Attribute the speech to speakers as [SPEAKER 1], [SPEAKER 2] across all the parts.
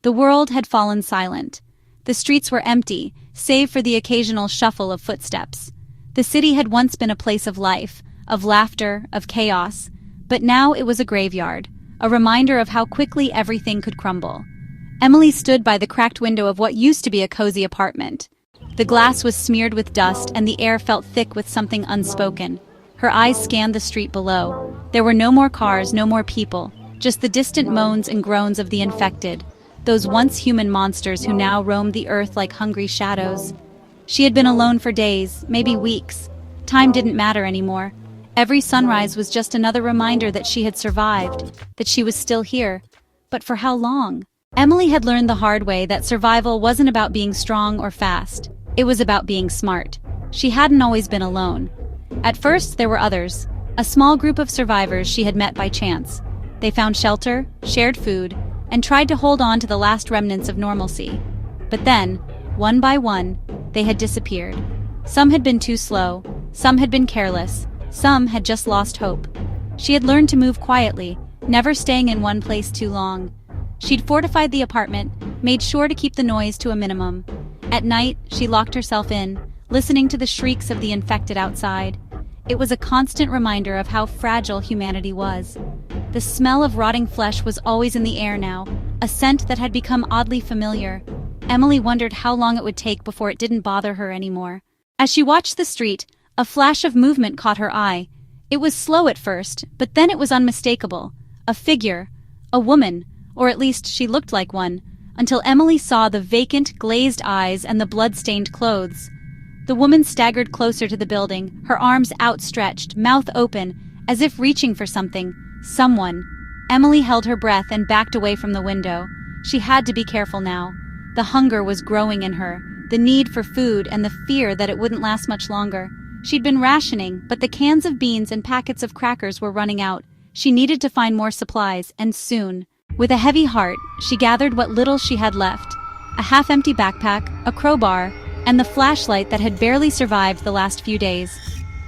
[SPEAKER 1] The world had fallen silent. The streets were empty, save for the occasional shuffle of footsteps. The city had once been a place of life, of laughter, of chaos, but now it was a graveyard, a reminder of how quickly everything could crumble. Emily stood by the cracked window of what used to be a cozy apartment. The glass was smeared with dust and the air felt thick with something unspoken. Her eyes scanned the street below. There were no more cars, no more people, just the distant moans and groans of the infected, those once human monsters who now roamed the earth like hungry shadows. She had been alone for days, maybe weeks. Time didn't matter anymore. Every sunrise was just another reminder that she had survived, that she was still here. But for how long? Emily had learned the hard way that survival wasn't about being strong or fast. It was about being smart. She hadn't always been alone. At first, there were others, a small group of survivors she had met by chance. They found shelter, shared food, and tried to hold on to the last remnants of normalcy. But then, one by one, they had disappeared. Some had been too slow, some had been careless, some had just lost hope. She had learned to move quietly, never staying in one place too long. She'd fortified the apartment, made sure to keep the noise to a minimum. At night, she locked herself in, listening to the shrieks of the infected outside. It was a constant reminder of how fragile humanity was. The smell of rotting flesh was always in the air now, a scent that had become oddly familiar. Emily wondered how long it would take before it didn't bother her anymore. As she watched the street, a flash of movement caught her eye. It was slow at first, but then it was unmistakable. A figure, a woman, or at least she looked like one, until Emily saw the vacant, glazed eyes and the blood-stained clothes. The woman staggered closer to the building, her arms outstretched, mouth open, as if reaching for something, someone. Emily held her breath and backed away from the window. She had to be careful now. The hunger was growing in her, the need for food and the fear that it wouldn't last much longer. She'd been rationing, but the cans of beans and packets of crackers were running out. She needed to find more supplies, and soon. With a heavy heart, she gathered what little she had left. A half-empty backpack, a crowbar, and the flashlight that had barely survived the last few days.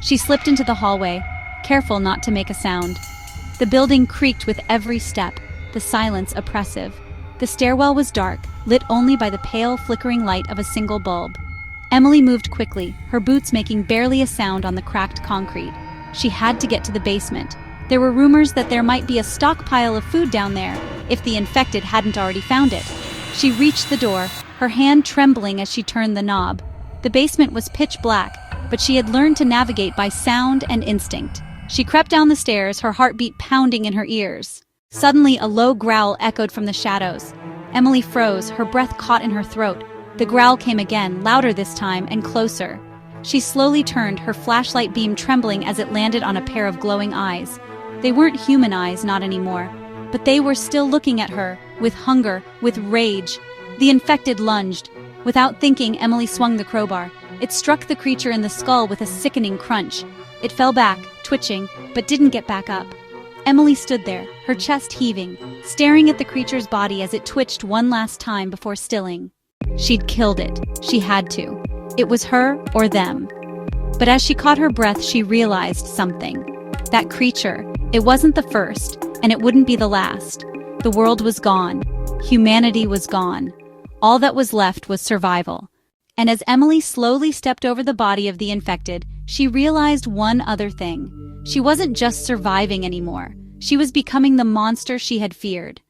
[SPEAKER 1] She slipped into the hallway, careful not to make a sound. The building creaked with every step, the silence oppressive. The stairwell was dark, lit only by the pale, flickering light of a single bulb. Emily moved quickly, her boots making barely a sound on the cracked concrete. She had to get to the basement. There were rumors that there might be a stockpile of food down there, if the infected hadn't already found it. She reached the door, her hand trembling as she turned the knob. The basement was pitch black, but she had learned to navigate by sound and instinct. She crept down the stairs, her heartbeat pounding in her ears. Suddenly, a low growl echoed from the shadows. Emily froze, her breath caught in her throat. The growl came again, louder this time, and closer. She slowly turned, her flashlight beam trembling as it landed on a pair of glowing eyes. They weren't human eyes, not anymore. But they were still looking at her, with hunger, with rage. The infected lunged. Without thinking, Emily swung the crowbar. It struck the creature in the skull with a sickening crunch. It fell back, twitching, but didn't get back up. Emily stood there, her chest heaving, staring at the creature's body as it twitched one last time before stilling. She'd killed it. She had to. It was her or them. But as she caught her breath, she realized something. That creature, it wasn't the first, and it wouldn't be the last. The world was gone. Humanity was gone. All that was left was survival. And as Emily slowly stepped over the body of the infected, she realized one other thing. She wasn't just surviving anymore. She was becoming the monster she had feared.